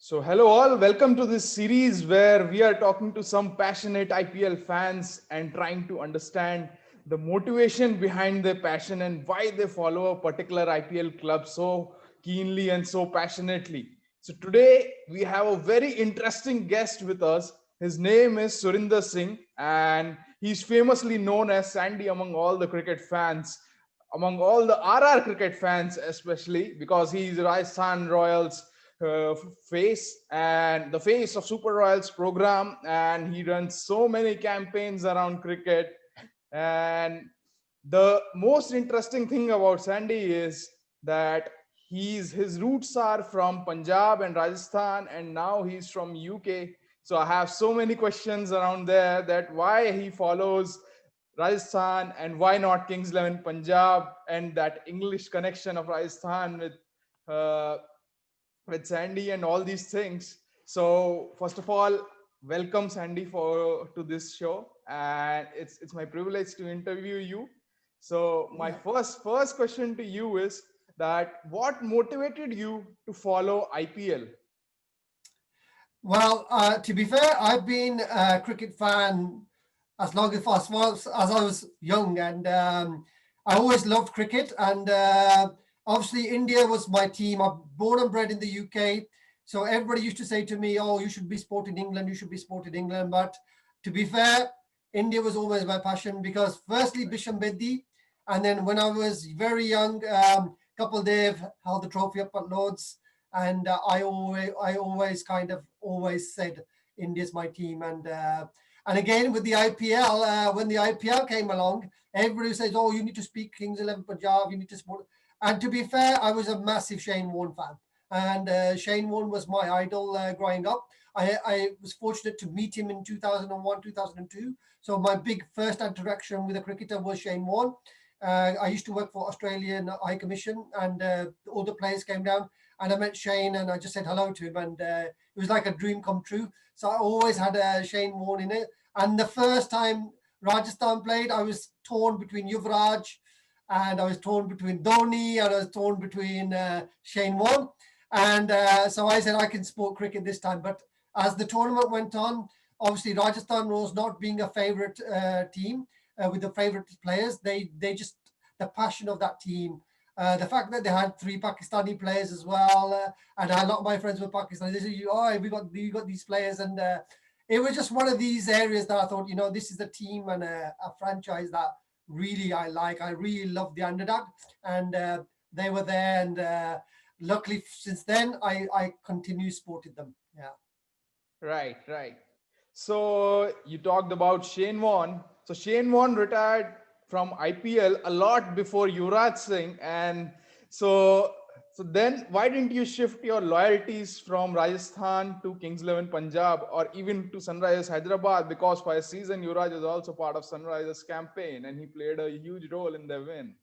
So, hello all, welcome to this series where we are talking to some passionate IPL fans and trying to understand the motivation behind their passion and why they follow a particular IPL club so keenly and so passionately. So, today we have a very interesting guest with us. His name is Surinder Singh, and he's famously known as Sandy among all the cricket fans, among all the RR cricket fans, especially because he's Rajasthan Royals face and the face of Super Royals program, and he runs so many campaigns around cricket. And the most interesting thing about Sandy is that his roots are from Punjab and Rajasthan, and now he's from UK. So I have so many questions around there, that why he follows Rajasthan and why not Kings 11 Punjab, and that English connection of Rajasthan uh, with Sandy and all these things. So first of all, welcome Sandy for to this show, and it's my privilege to interview you. So my Yeah. first question to you is that what motivated you to follow IPL? Well, to be fair, I've been a cricket fan as I was young, and I always loved cricket. And obviously, India was my team. I'm born and bred in the UK, so everybody used to say to me, "Oh, you should be supporting England. You should be supporting England." But to be fair, India was always my passion because, firstly, Bisham Bedi, and then when I was very young, Kapil Dev held the trophy up at Lords, and I always kind of always said India's my team. And again with the IPL, when the IPL came along, everybody says, "Oh, you need to speak Kings 11 Punjab. You need to support." And to be fair, I was a massive Shane Warne fan, and Shane Warne was my idol growing up. I was fortunate to meet him in 2001, 2002. So my big first interaction with a cricketer was Shane Warne. I used to work for Australian High Commission, and all the players came down, and I met Shane, and I just said hello to him, and it was like a dream come true. So I always had Shane Warne in it. And the first time Rajasthan played, I was torn between Yuvraj, and I was torn between Dhoni, and I was torn between Shane Warne. And so I said I can support cricket this time. But as the tournament went on, obviously Rajasthan was not being a favourite team with the favourite players. They just, the passion of that team, the fact that they had three Pakistani players as well, and a lot of my friends were Pakistani. They said, "Oh, we got these players," and it was just one of these areas that I thought, this is a team and a franchise that really I like. I really love the underdog, and they were there, and luckily since then I continue supported them. Yeah. Right. So you talked about Shane Warne. So Shane Warne retired from IPL a lot before Yuvraj Singh, and so so then why didn't you shift your loyalties from Rajasthan to Kings 11 Punjab or even to Sunrisers Hyderabad? Because for a season Yuvraj is also part of Sunrisers campaign and he played a huge role in their win.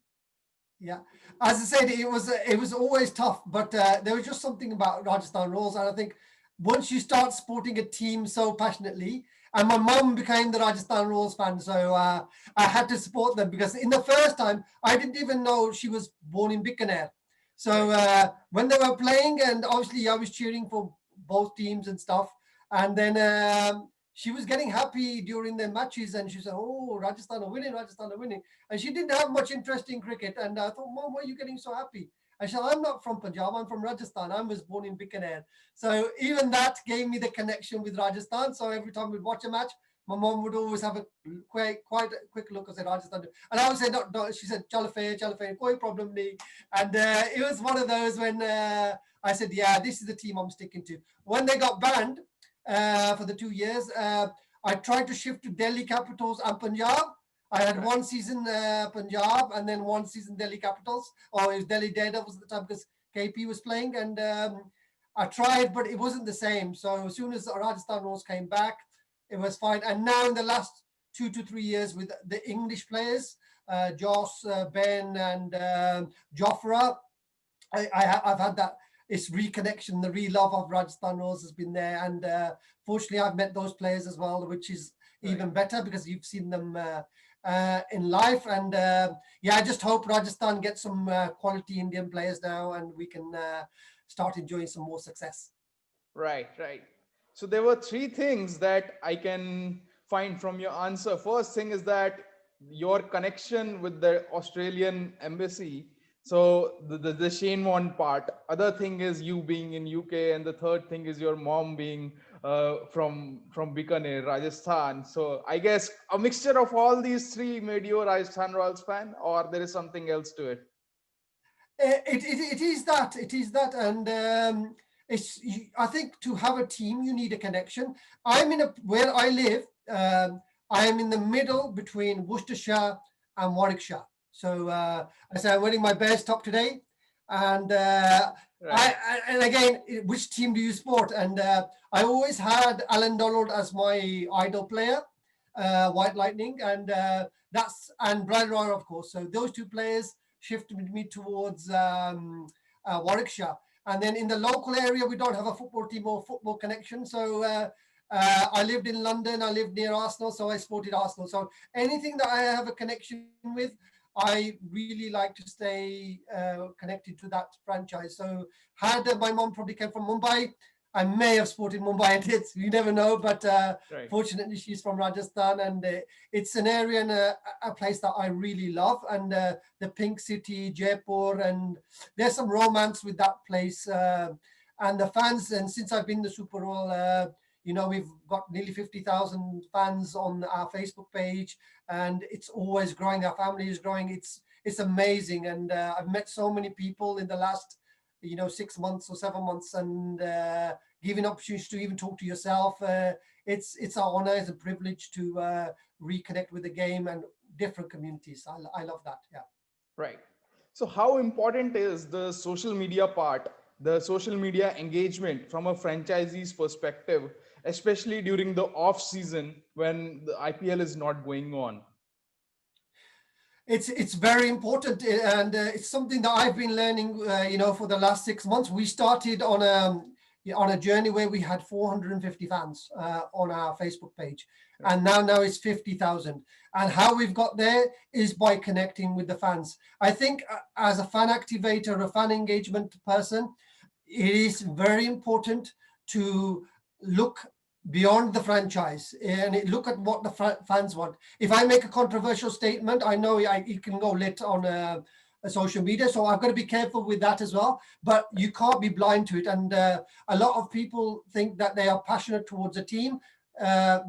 Yeah, as I said, it was always tough, but there was just something about Rajasthan Royals, and I think once you start supporting a team so passionately, and my mum became the Rajasthan Royals fan, so I had to support them because in the first time I didn't even know she was born in Bikaner. So Right. when they were playing, and obviously I was cheering for both teams and stuff, and then she was getting happy during the matches, and she said, "Oh, Rajasthan are winning, Rajasthan are winning." And she didn't have much interest in cricket. And I thought, "Mom, why are you getting so happy?" I said, "I'm not from Punjab. I'm from Rajasthan. I was born in Bikaner." So even that gave me the connection with Rajasthan. So every time we'd watch a match, my mom would always have a quite a quick look and say Rajasthan. And I would say, no. She said, Chalafe, koi problem nahi. And it was one of those when I said, "Yeah, this is the team I'm sticking to." When they got banned for the 2 years, I tried to shift to Delhi Capitals and Punjab. I had Right. one season Punjab and then one season Delhi Capitals, or it was Delhi Daredevils at the time because KP was playing. And I tried, but it wasn't the same. So as soon as Rajasthan Royals came back, it was fine. And now in the last 2 to 3 years with the English players, Joss, Ben, and Jofra, I've had that. It's reconnection, the re-love of Rajasthan Royals has been there, and fortunately, I've met those players as well, which is Right. even better because you've seen them in life. And yeah, I just hope Rajasthan gets some quality Indian players now, and we can start enjoying some more success. Right, right. So there were three things that I can find from your answer. First thing is that your connection with the Australian embassy. So the Shane Warne part. Other thing is you being in UK, and the third thing is your mom being from Bikaner, Rajasthan. So I guess a mixture of all these three made you a Rajasthan Royals fan, or there is something else to it. It is that, and I think to have a team, you need a connection. I'm in a where I live. I am in the middle between Worcestershire and Warwickshire. So I say I'm wearing my Bears top today, and Right. and again, which team do you support? And I always had Alan Donald as my idol player, White Lightning, and and Brian Roy, of course. So those two players shifted me towards Warwickshire. And then in the local area, we don't have a football team or football connection. So I lived in London, I lived near Arsenal, so I supported Arsenal. So anything that I have a connection with, I really like to stay connected to that franchise. So had my mom probably came from Mumbai, I may have supported Mumbai Indians. You never know, but Right. fortunately, she's from Rajasthan, and it's an area and a place that I really love. And the Pink City, Jaipur, and there's some romance with that place. And the fans, and since I've been the Super Bowl, we've got nearly 50,000 fans on our Facebook page, and it's always growing. Our family is growing. It's amazing, and I've met so many people in the last 6 months or 7 months, and giving opportunities to even talk to yourself. It's an honor, it's a privilege to reconnect with the game and different communities. I love that. Yeah. Right. So, how important is the social media part, the social media engagement from a franchisee's perspective, especially during the off season when the IPL is not going on? It's very important, and it's something that I've been learning. For the last 6 months, we started on a journey where we had 450 fans on our Facebook page, and now it's 50,000. And how we've got there is by connecting with the fans. I think as a fan activator, a fan engagement person, it is very important to look beyond the franchise and look at what the fans want. If I make a controversial statement, I know it can go lit on social media, so I've got to be careful with that as well. But you can't be blind to it, and a lot of people think that they are passionate towards a team.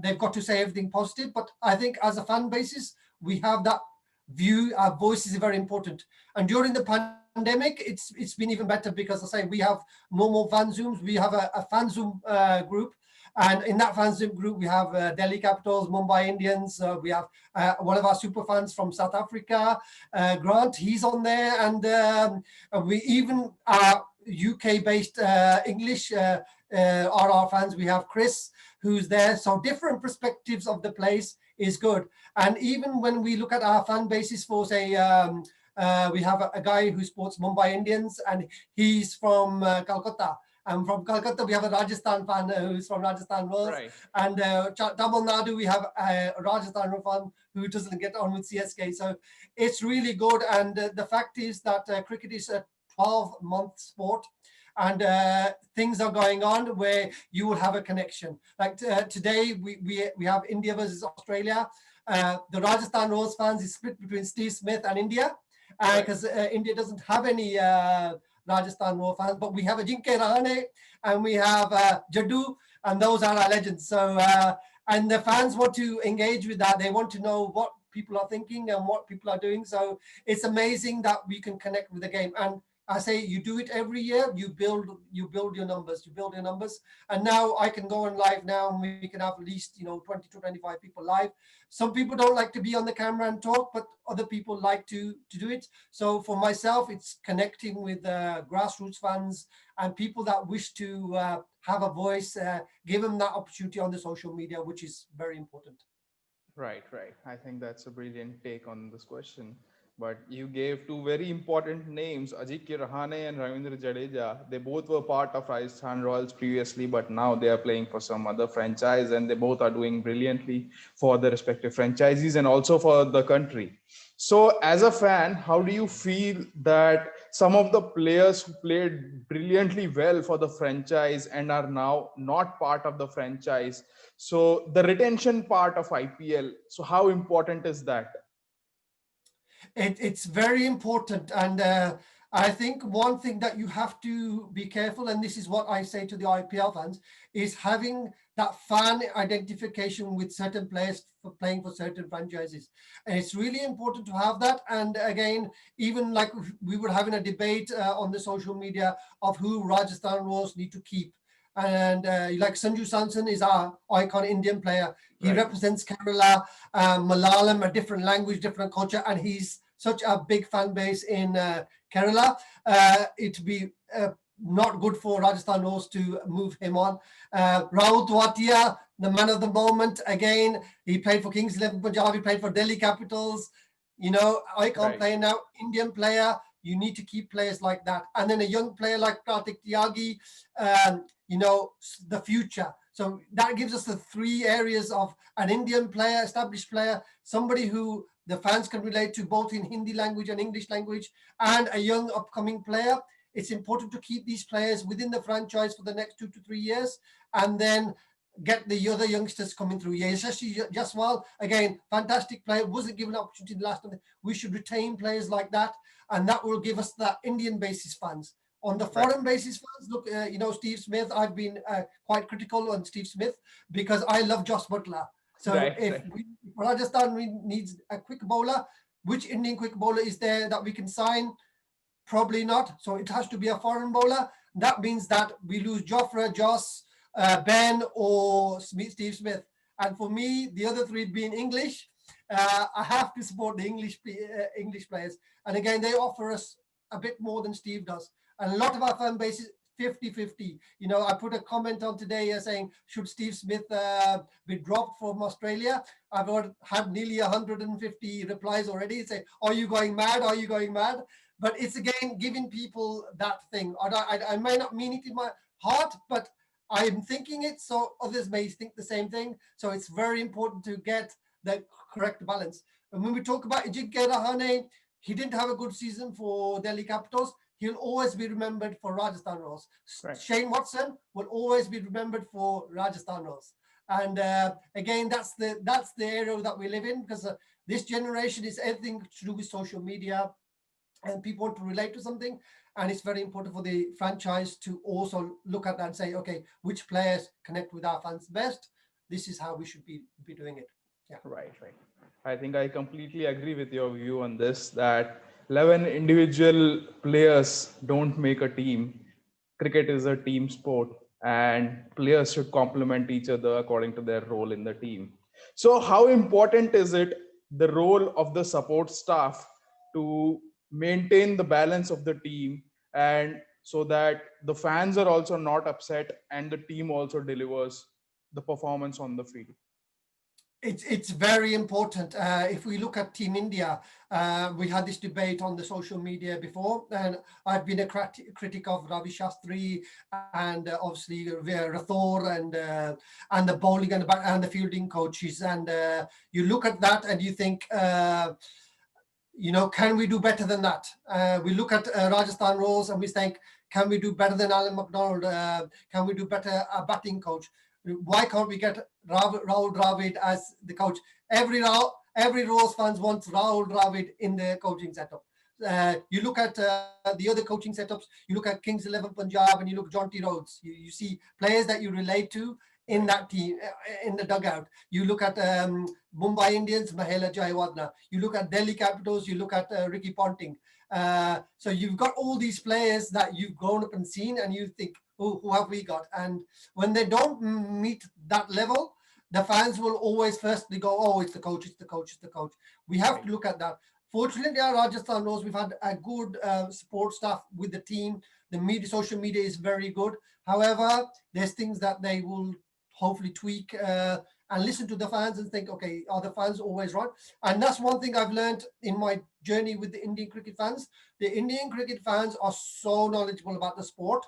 They've got to say everything positive, but I think as a fan basis, we have that view. Our voice is very important, and during the pandemic, it's been even better because I say we have normal fan zooms. We have a fan zoom group, and in that fan zoom group, we have Delhi Capitals, Mumbai Indians. We have one of our super fans from South Africa, Grant. He's on there, and we even our UK-based English are our fans. We have Chris, who's there. So different perspectives of the place is good. And even when we look at our fan bases for, say, we have a guy who supports Mumbai Indians, and he's from Calcutta. And from Calcutta, we have a Rajasthan fan who's from Rajasthan Royals. Right. And Tamil Nadu, we have a Rajasthan fan who doesn't get on with CSK. So it's really good. And the fact is that cricket is a 12-month sport. And things are going on where you will have a connection. Like today, we have India versus Australia. The Rajasthan Royals fans is split between Steve Smith and India, because India doesn't have any Rajasthan Royals fans, but we have a Jinke Rahane and we have Jaddu, and those are our legends. So, and the fans want to engage with that. They want to know what people are thinking and what people are doing. So it's amazing that we can connect with the game. And I say you do it every year, you build your numbers, and now I can go on live now, and we can have at least 20 to 25 people live. Some people don't like to be on the camera and talk, but other people like to do it. So for myself, it's connecting with grassroots fans and people that wish to have a voice, give them that opportunity on the social media, which is very important. Right, right. I think that's a brilliant take on this question. But you gave two very important names, Ajikya Rahane and Ravindra Jadeja. They both were part of Rajasthan Royals previously, but now they are playing for some other franchise, and they both are doing brilliantly for the respective franchises and also for the country. So, as a fan, how do you feel that some of the players who played brilliantly well for the franchise and are now not part of the franchise? So, the retention part of IPL, so how important is that? It's very important. And I think one thing that you have to be careful, and this is what I say to the IPL fans, is having that fan identification with certain players for playing for certain franchises. And it's really important to have that. And again, even like we were having a debate on the social media of who Rajasthan Royals need to keep. And like Sanju Samson is our icon Indian player. He Right. represents Kerala, Malayalam, a different language, different culture, and he's such a big fan base in Kerala. It'd be not good for Rajasthan Royals to move him on. Rahul Dwatia, the man of the moment, again, he played for Kings 11 Punjab, he played for Delhi Capitals. You know, icon Right. player now, Indian player. You need to keep players like that. And then a young player like Kartik Tyagi, you know, the future. So that gives us the three areas of an Indian player, established player, somebody who the fans can relate to both in Hindi language and English language, and a young upcoming player. It's important to keep these players within the franchise for the next 2 to 3 years, and then get the other youngsters coming through. Yeah, especially Jaswal, again, fantastic player, wasn't given an opportunity the last time. We should retain players like that, and that will give us that Indian basis fans. On the Right. foreign basis fans, look, you know, Steve Smith, I've been quite critical on Steve Smith because I love Josh Butler. So Right. if Right. Rajasthan needs a quick bowler, which Indian quick bowler is there that we can sign? Probably not. So it has to be a foreign bowler. That means that we lose Jofra, Joss, Ben, or Steve Smith. And for me, the other three being English, I have to support the English players. And again, they offer us a bit more than Steve does. And a lot of our fan base is 50-50. You know, I put a comment on today saying, should Steve Smith be dropped from Australia? I've had nearly 150 replies already. Say, are you going mad? Are you going mad? But it's again giving people that thing. I may not mean it in my heart, but I'm thinking it, so others may think the same thing. So it's very important to get the correct balance. And when we talk about Ajinkya Rahane, he didn't have a good season for Delhi Capitals. He'll always be remembered for Rajasthan Royals. Right. Shane Watson will always be remembered for Rajasthan Royals. And again, that's the area that we live in, because this generation is everything to do with social media, and people want to relate to something, and it's very important for the franchise to also look at that and say, okay, which players connect with our fans best? This is how we should be doing it. Yeah. Right, right. I think I completely agree with your view on this that 11 individual players don't make a team. Cricket is a team sport, and players should complement each other according to their role in the team. So, how important is it the role of the support staff to maintain the balance of the team, and so that the fans are also not upset and the team also delivers the performance on the field? It's very important. If we look at Team India, we had this debate on the social media before, and I've been a critic of Ravi Shastri and obviously Rathore and the bowling and the fielding coaches. And you look at that and you think, you know, can we do better than that? We look at Rajasthan Royals and we think, can we do better than Alan McDonald? Can we do better a batting coach? Why can't we get Rahul Dravid as the coach? Every Royals fans wants Rahul Dravid in the coaching setup. You look at the other coaching setups, you look at Kings 11 Punjab and you look Jonty Rhodes. You see players that you relate to in Right. that team, in the dugout. You look at Mumbai Indians, Mahela Jayawardene. You look at Delhi Capitals, you look at Ricky Ponting. So you've got all these players that you've grown up and seen, and you think, who have we got? And when they don't meet that level, the fans will always firstly go, oh, it's the coach, it's the coach, it's the coach. We have Right. to look at that. Fortunately, our Rajasthan knows we've had a good support staff with the team. The media, social media is very good. However, there's things that they will hopefully tweak and listen to the fans and think, okay, are the fans always right? And that's one thing I've learned in my journey with the Indian cricket fans. The Indian cricket fans are so knowledgeable about the sport,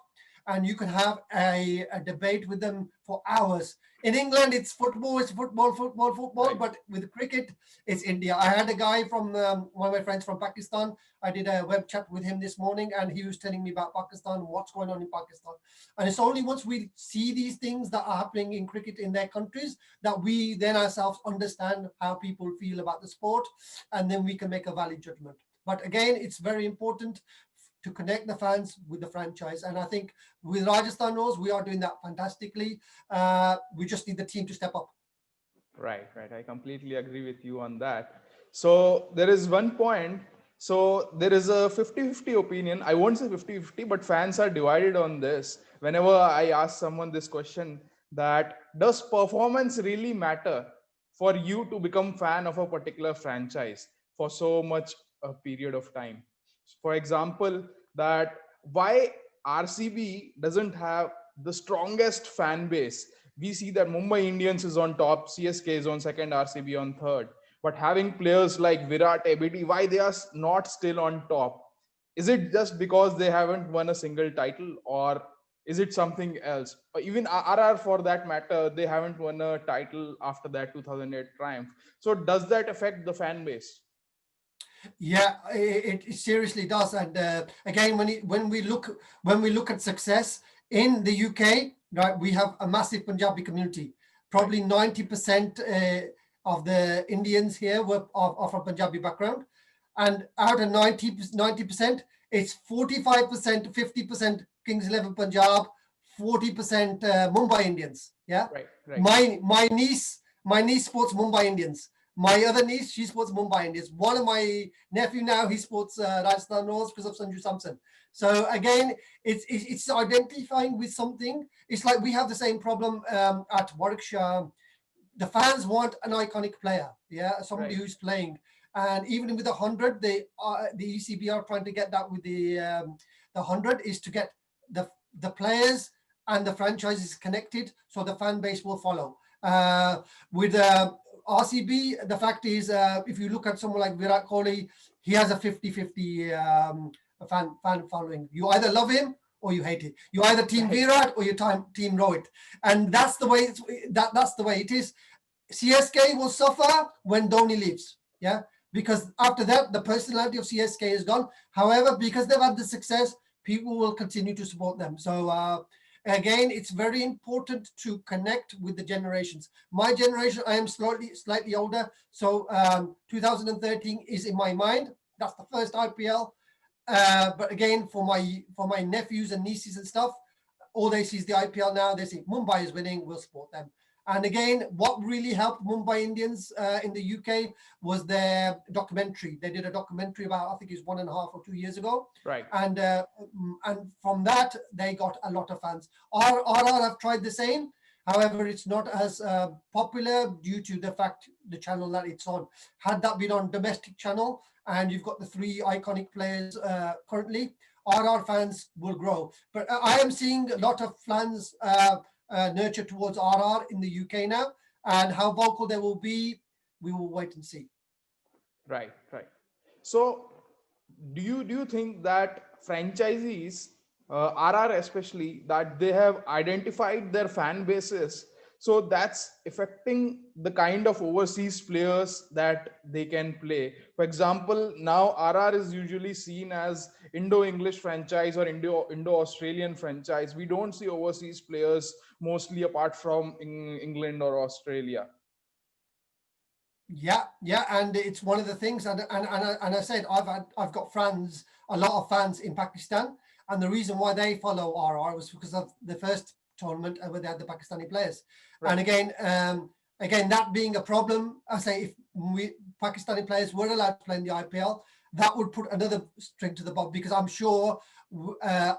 and you can have a debate with them for hours. In England, it's football, football. Right. But with cricket, it's India. I had a guy from one of my friends from Pakistan. I did a web chat with him this morning, and he was telling me about Pakistan, what's going on in Pakistan. And it's only once we see these things that are happening in cricket in their countries that we then ourselves understand how people feel about the sport, and then we can make a valid judgment. But again, it's very important to connect the fans with the franchise. And I think with Rajasthan Royals, we are doing that fantastically. We just need the team to step up. Right, right. I completely agree with you on that. So there is one point. So there is a 50-50 opinion. I won't say 50-50, but fans are divided on this. Whenever I ask someone this question, that does performance really matter for you to become fan of a particular franchise for so much a period of time? For example, that why RCB doesn't have the strongest fan base. We see that Mumbai Indians is on top, CSK is on second, RCB on third. But having players like Virat, ABD, why they are not still on top? Is it just because they haven't won a single title, or is it something else? Or even RR, for that matter, they haven't won a title after that 2008 triumph. So does that affect the fan base? Yeah, it seriously does. And again, when we look at success in the UK, right, we have a massive Punjabi community. Right, Probably 90% of the Indians here are from Punjabi background, and out of 90%, it's 45% 50% Kings 11 Punjab, 40% Mumbai Indians. Yeah, right, right, my niece sports Mumbai Indians. My other niece, she sports Mumbai Indians. One of my nephew now, he sports Rajasthan Royals because of Sanju Samson. So again, it's identifying with something. It's like we have the same problem at Warwickshire. The fans want an iconic player, yeah, somebody right. who's playing. And even with the 100, the ECB are trying to get that with the 100 is to get the players and the franchises connected, so the fan base will follow. With RCB, the fact is, if you look at someone like Virat Kohli, he has a 50-50 fan following. You either love him or you hate it. You either team Right. Virat or you team Rohit, and that's the way that's the way it is. CSK will suffer when Dhoni leaves, yeah, because after that the personality of CSK is gone. However, because they've had the success, people will continue to support them. So again, it's very important to connect with the generations. My generation, I am slightly older, so 2013 is in my mind. That's the first IPL. But again, for my nephews and nieces and stuff, all they see is the IPL now. They see Mumbai is winning, we'll support them. And again, what really helped Mumbai Indians in the UK was their documentary. They did a documentary about, I think it was 1.5 or 2 years ago. Right. And from that, they got a lot of fans. RR have tried the same. However, it's not as popular due to the fact the channel that it's on. Had that been on domestic channel, and you've got the 3 iconic players currently, RR fans will grow. But I am seeing a lot of fans nurture towards RR in the UK now, and how vocal they will be, we will wait and see. Right, right. So, do you think that franchisees, RR especially, that they have identified their fan bases, so that's affecting the kind of overseas players that they can play? For example, now RR is usually seen as Indo-English franchise or Indo-Australian franchise. We don't see overseas players mostly apart from England or Australia. Yeah, and it's one of the things, and I said I've got friends, a lot of fans in Pakistan, and the reason why they follow RR was because of the first tournament where they had the Pakistani players. Right. And again, that being a problem, I say if Pakistani players were allowed to play in the IPL, that would put another string to the bow, because I'm sure RR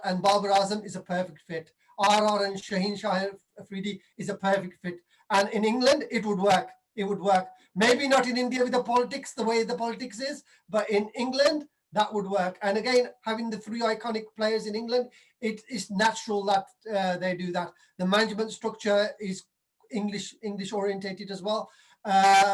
and Babar Azam is a perfect fit. RR and Shaheen Shah Afridi is a perfect fit, and in England it would work. It would work. Maybe Right. not in India with the politics, the way the politics is, but in England, that would work. And again, having the 3 iconic players in England, it is natural that they do that. The management structure is English orientated as well.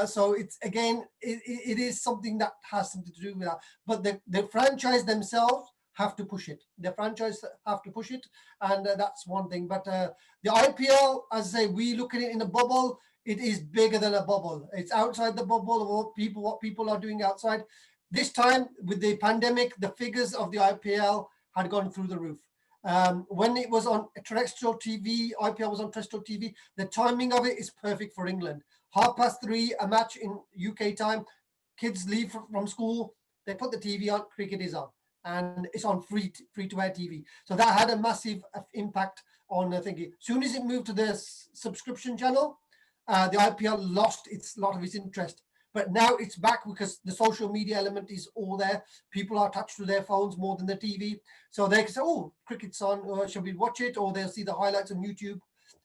So it's again, it is something that has something to do with that. But the franchise themselves have to push it. The franchise have to push it, and that's one thing. But the IPL, as I say, we look at it in a bubble. It is bigger than a bubble. It's outside the bubble of what people are doing outside. This time with the pandemic, the figures of the IPL had gone through the roof. When it was on terrestrial TV, IPL was on terrestrial TV, the timing of it is perfect for England. 3:30, a match in UK time, kids leave from school, they put the TV on, cricket is on, and it's on free to air TV. So that had a massive impact on thinking. As soon as it moved to the subscription channel, the IPL lost a lot of its interest. But now it's back because the social media element is all there. People are attached to their phones more than the TV. So they can say, oh, cricket's on, shall we watch it? Or they'll see the highlights on YouTube.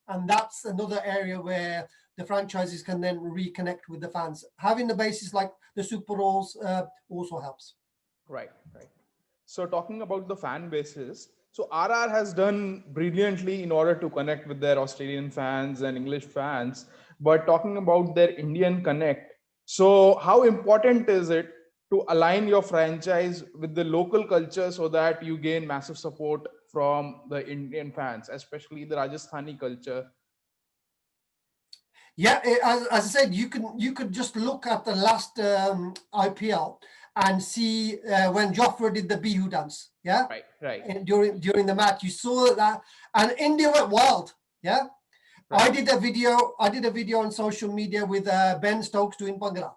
And that's another area where the franchises can then reconnect with the fans. Having the basis like the Super Bowls also helps. Right, right. So talking about the fan bases, so RR has done brilliantly in order to connect with their Australian fans and English fans. But talking about their Indian connect, so how important is it to align your franchise with the local culture so that you gain massive support from the Indian fans, especially the Rajasthani culture? Yeah, as I said, you could just look at the last IPL and see when Jofra did the Bihu dance. Yeah, Right, right. and during the match, you saw that, and India went wild. Yeah, Right. I did a video on social media with Ben Stokes doing Bhangra.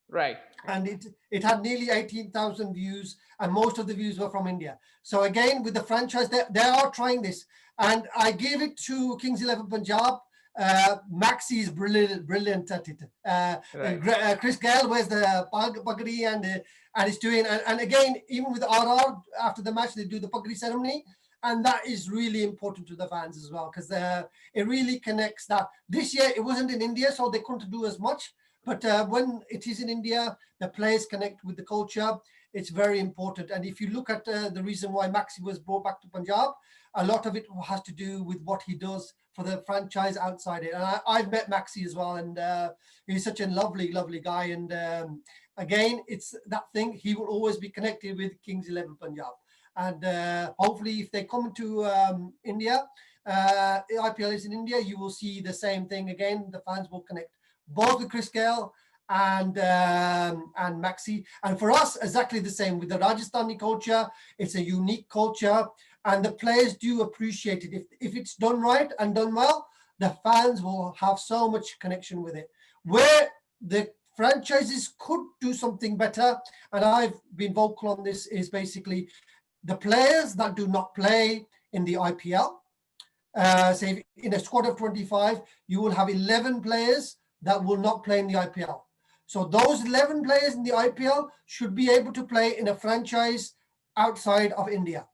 Right. And it had nearly 18,000 views, and most of the views were from India. So again, with the franchise, they are trying this, and I gave it to Kings 11 Punjab. Maxi is brilliant at it. Chris Gale wears the pagri and is doing, and again, even with RR, after the match, they do the pagri ceremony. And that is really important to the fans as well, because it really connects that. This year, it wasn't in India, so they couldn't do as much. But when it is in India, the players connect with the culture. It's very important. And if you look at the reason why Maxi was brought back to Punjab, a lot of it has to do with what he does for the franchise outside it. And I've met Maxi as well, and he's such a lovely, lovely guy. And again, it's that thing. He will always be connected with Kings 11 Punjab. And hopefully, if they come to India, IPL is in India, you will see the same thing again. The fans will connect both with Chris Gale and Maxi. And for us, exactly the same with the Rajasthani culture. It's a unique culture, and the players do appreciate it. If it's done right and done well, the fans will have so much connection with it. Where the franchises could do something better, and I've been vocal on this, is basically the players that do not play in the IPL. Say in a squad of 25, you will have 11 players that will not play in the IPL. So those 11 players in the IPL should be able to play in a franchise outside of India.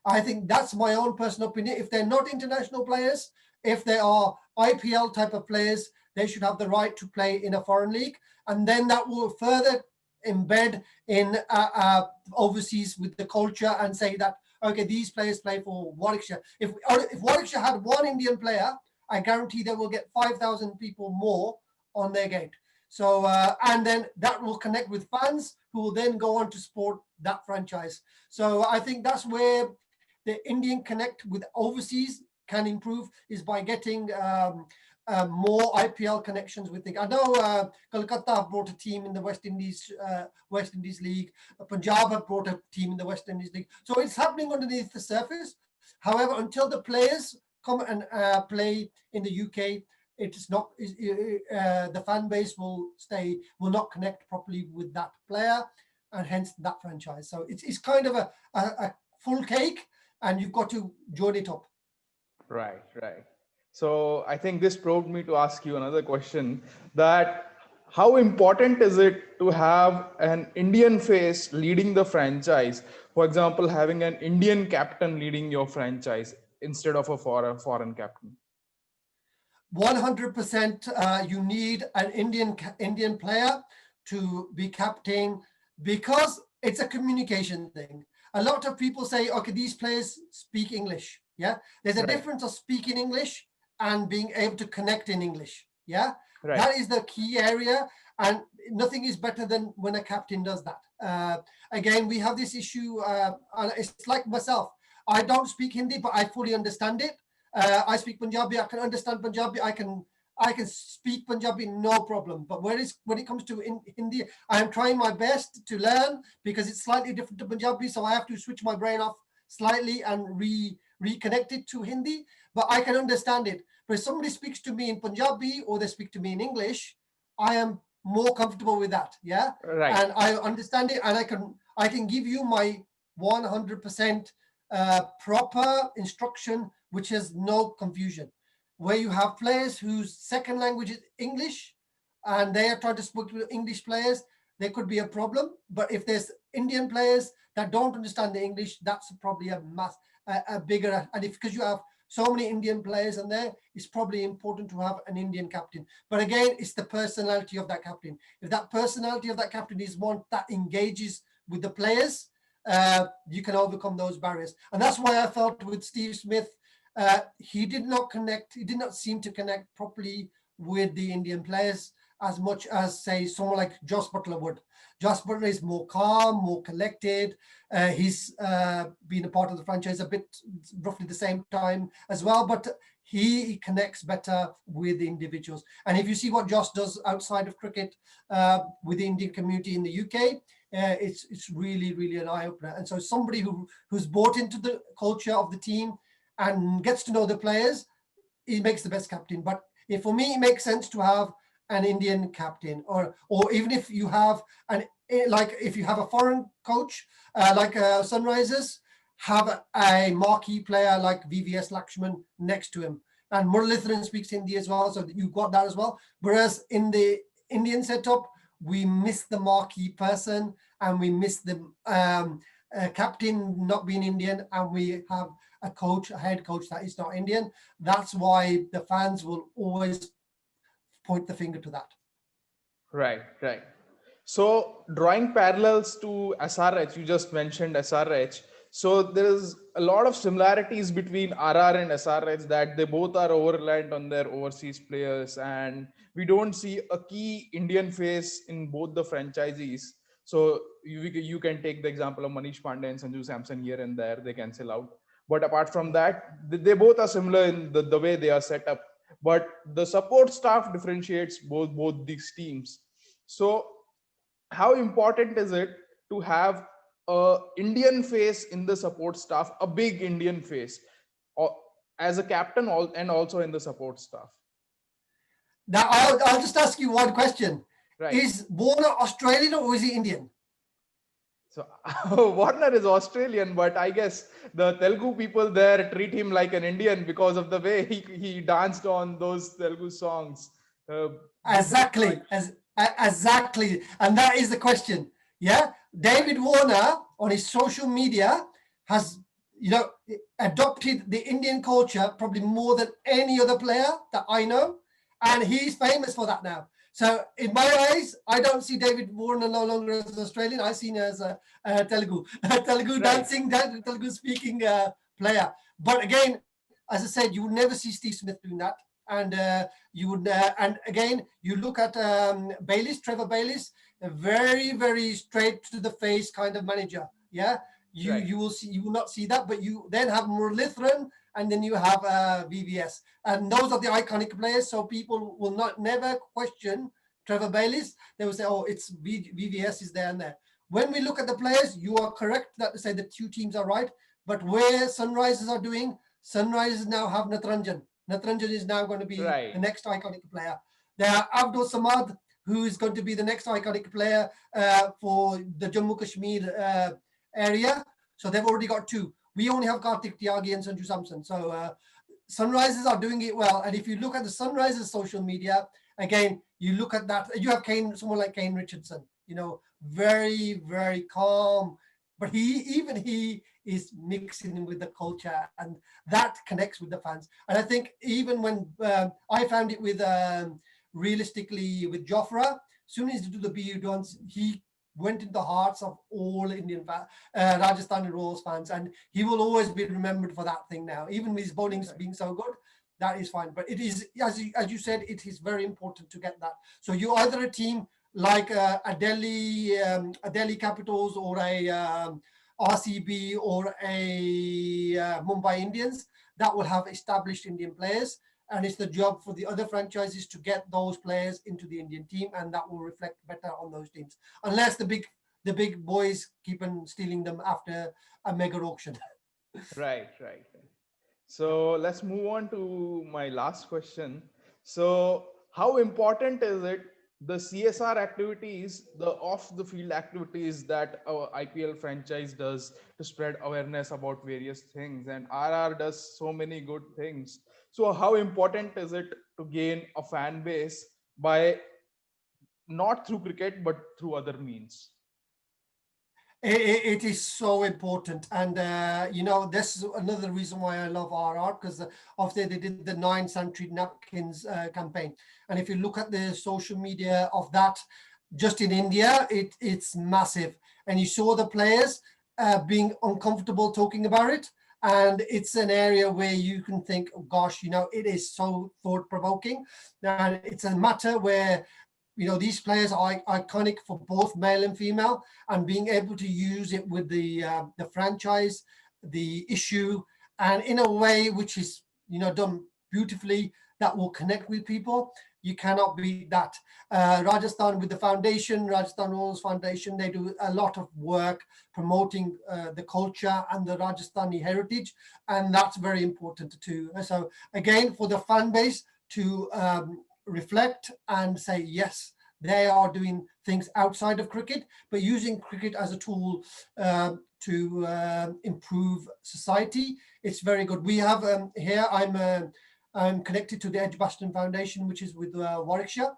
I think that's my own personal opinion. If they're not international players, if they are IPL type of players, they should have the right to play in a foreign league. And then that will further embed in overseas with the culture and say that, okay, these players play for Warwickshire. If Warwickshire had one Indian player, I guarantee they will get 5,000 people more on their gate. So, and then that will connect with fans who will then go on to support that franchise. So I think that's where the Indian connect with overseas can improve, is by getting more IPL connections with things. I know Kolkata have brought a team in the West Indies League. Punjab have brought a team in the West Indies League. So it's happening underneath the surface. However, until the players come and play in the UK, it's not. The fan base will not connect properly with that player, and hence that franchise. So it's kind of a full cake, and you've got to join it up. Right, right. So I think this proved me to ask you another question, that how important is it to have an Indian face leading the franchise? For example, having an Indian captain leading your franchise instead of a foreign captain. 100%, you need an Indian player to be captain, because it's a communication thing. A lot of people say, okay, these players speak English. Yeah, there's a difference of speaking English and being able to connect in English. Yeah, Right. that is the key area, and nothing is better than when a captain does that. Again, we have this issue, and it's like myself. I don't speak Hindi, but I fully understand it. I speak Punjabi. I can understand Punjabi. I can speak Punjabi, no problem. But when it comes to Hindi, I am trying my best to learn because it's slightly different to Punjabi. So I have to switch my brain off slightly and reconnect it to Hindi. But I can understand it. But if somebody speaks to me in Punjabi or they speak to me in English, I am more comfortable with that. Yeah, Right. and I understand it, and I can give you my 100% proper instruction, which has no confusion. Where you have players whose second language is English and they are trying to speak with English players, there could be a problem. But if there's Indian players that don't understand the English, that's probably a bigger, and if because you have so many Indian players in there, it's probably important to have an Indian captain. But again, it's the personality of that captain. If that personality of that captain is one that engages with the players, you can overcome those barriers. And that's why I felt with Steve Smith, he did not connect. He did not seem to connect properly with the Indian players as much as, say, someone like Josh Butler would. Josh Butler is more calm, more collected. He's been a part of the franchise a bit, roughly the same time as well, but he connects better with the individuals. And if you see what Josh does outside of cricket with the Indian community in the UK, it's really, really an eye-opener. And so somebody who's bought into the culture of the team and gets to know the players, he makes the best captain. But for me, it makes sense to have an Indian captain, or even if you have if you have a foreign coach like Sunrisers, have a marquee player like VVS Lakshman next to him. And Muralitharan speaks Hindi as well, so you've got that as well. Whereas in the Indian setup, we miss the marquee person and we miss the captain not being Indian, and we have a head coach that is not Indian. That's why the fans will always point the finger to that. Right. Right. So drawing parallels to SRH, you just mentioned SRH. So there is a lot of similarities between RR and SRH, that they both are over-reliant on their overseas players, and we don't see a key Indian face in both the franchisees. So you can take the example of Manish Pandey and Sanju Samson here and there, they cancel out. But apart from that, they both are similar in the way they are set up. But the support staff differentiates both these teams. So how important is it to have a Indian face in the support staff, a big Indian face, or as a captain, and also in the support staff? Now, I'll just ask you one question. Right. Is Warner Australian or is he Indian? So Warner is Australian, but I guess the Telugu people there treat him like an Indian because of the way he danced on those Telugu songs. Exactly. Exactly. And that is the question. Yeah. David Warner on his social media has, adopted the Indian culture probably more than any other player that I know. And he's famous for that now. So in my eyes, I don't see David Warner no longer as Australian. I see him as a Telugu dancing, Telugu speaking player. But again, as I said, you would never see Steve Smith doing that. And you would, and again, you look at Trevor Bayliss, a very, very straight to the face kind of manager. Yeah, you will not see that. But you then have Muralitharan, and then you have VVS, and those are the iconic players. So people will never question Trevor Bayliss. They will say, "Oh, it's VVS is there and there." When we look at the players, you are correct that to say the two teams are right. But where Sunrisers are doing, Sunrisers now have Natranjan. Natranjan is now going to be the next iconic player. There are Abdul Samad, who is going to be the next iconic player for the Jammu Kashmir area. So they've already got two. We only have Karthik Tyagi and Sanju Samson. So Sunrisers are doing it well. And if you look at the Sunrisers social media, again, you look at that, you have someone like Kane Richardson, very, very calm. But he is mixing with the culture, and that connects with the fans. And I think even when I found it with realistically with Jofra, as soon as he did the BU dance, he went into the hearts of all Indian Rajasthan Royals fans, and he will always be remembered for that thing now. Even with his bowling being so good, that is fine. But it is, as you said, it is very important to get that. So you're either a team like a Delhi Capitals or a RCB or a Mumbai Indians that will have established Indian players. And it's the job for the other franchises to get those players into the Indian team, and that will reflect better on those teams. Unless the big boys keep on stealing them after a mega auction. Right, right, right. So let's move on to my last question. So, how important is it the CSR activities, the off the field activities that our IPL franchise does to spread awareness about various things? And RR does so many good things. So, how important is it to gain a fan base by not through cricket but through other means? It is so important, and this is another reason why I love RR, because obviously they did the 9 sanitary napkins campaign, and if you look at the social media of that, just in India, it's massive, and you saw the players being uncomfortable talking about it, and it's an area where you can think, oh, gosh, it is so thought-provoking, and it's a matter where these players are iconic for both male and female, and being able to use it with the franchise, the issue, and in a way which is done beautifully, that will connect with people. You cannot beat that. Rajasthan with the foundation, Rajasthan Royals Foundation, they do a lot of work promoting the culture and the Rajasthani heritage, and that's very important too. So again, for the fan base to reflect and say, yes, they are doing things outside of cricket, but using cricket as a tool to improve society. It's very good. We have here, I'm connected to the Edgbaston Foundation, which is with Warwickshire,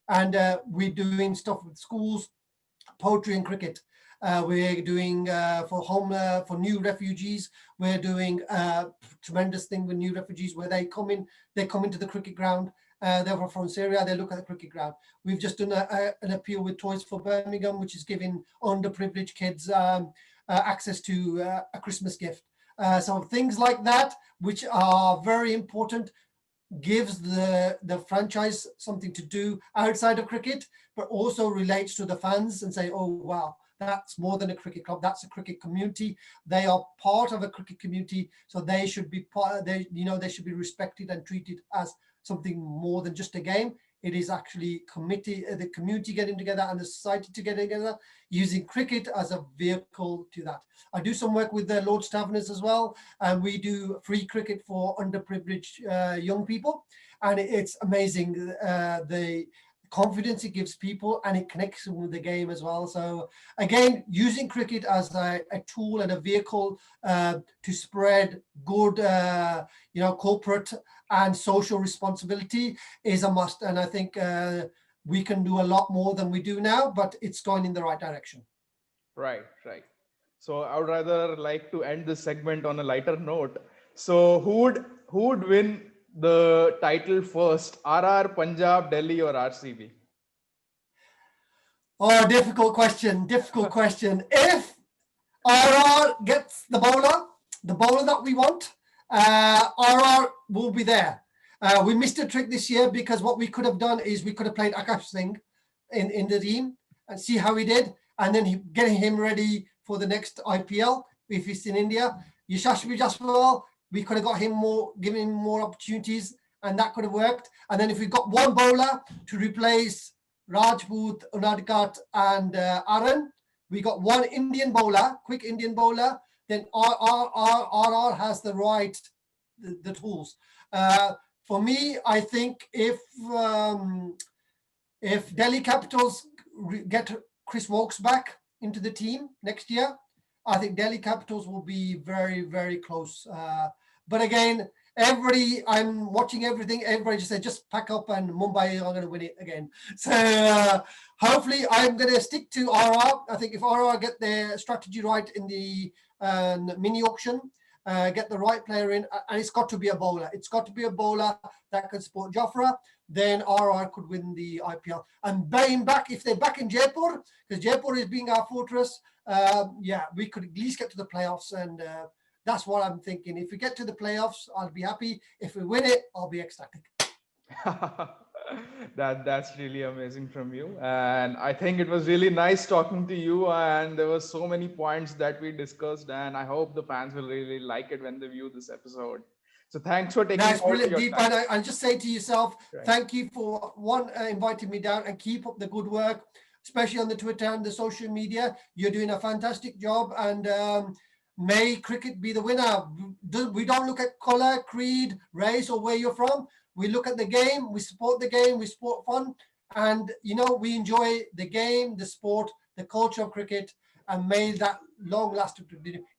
and we're doing stuff with schools, poetry and cricket. We're doing for new refugees. We're doing a tremendous thing with new refugees where they come into the cricket ground. They're from Syria, they look at the cricket ground. We've just done an appeal with Toys for Birmingham, which is giving underprivileged kids access to a Christmas gift. So things like that, which are very important, gives the franchise something to do outside of cricket, but also relates to the fans and say, oh, wow, that's more than a cricket club. That's a cricket community. They are part of a cricket community, so they should be they should be respected and treated as something more than just a game. It is actually the community getting together and the society together, using cricket as a vehicle to that. I do some work with the Lord's Taverners as well, and we do free cricket for underprivileged young people, and it's amazing the confidence it gives people, and it connects them with the game as well. So again, using cricket as a tool and a vehicle to spread good corporate and social responsibility is a must, and I think we can do a lot more than we do now, but it's going in the right direction. Right, right. So I would rather like to end this segment on a lighter note. So who would win the title first? RR, Punjab, Delhi, or RCB? Oh, difficult question. If RR gets the bowler that we want, RR will be there. We missed a trick this year, because what we could have done is we could have played Akash Singh in the team and see how he did, and then getting him ready for the next IPL if he's in India. Yashashvi Jaswal, we could have got him given him more opportunities, and that could have worked. And then if we got one bowler to replace Rajput, Unadkat, and Aaron, we got one Indian bowler, quick Indian bowler, then RR has the tools. For me, I think if Delhi Capitals get Chris Wokes back into the team next year, I think Delhi Capitals will be very, very close. But again, I'm watching everything. Everybody just said, just pack up and Mumbai are going to win it again. So hopefully I'm going to stick to RR. I think if RR get their strategy right in the mini auction, get the right player in, and it's got to be a bowler. It's got to be a bowler that can support Jofra. Then RR could win the IPL. And back, if they're back in Jaipur, because Jaipur is being our fortress, we could at least get to the playoffs and That's what I'm thinking. If we get to the playoffs, I'll be happy. If we win it, I'll be ecstatic. That's really amazing from you, and I think it was really nice talking to you, and there were so many points that we discussed, and I hope the fans will really like it when they view this episode. So thanks for taking Nice, out brilliant, your Deep. time. And I just say to yourself, Right. thank you for inviting me down, and keep up the good work, especially on the Twitter and the social media. You're doing a fantastic job, and may cricket be the winner. We don't look at color, creed, race, or where you're from. We look at the game, we support the game, we support fun, and we enjoy the game, the sport, the culture of cricket, and may that long last.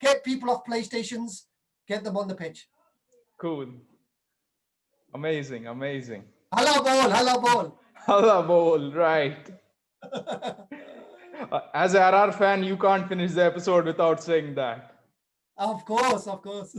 Get people off PlayStations, get them on the pitch. Cool. Amazing, amazing. Hello ball, hello ball. Hello, ball, right. As a RR fan, you can't finish the episode without saying that. Of course, of course.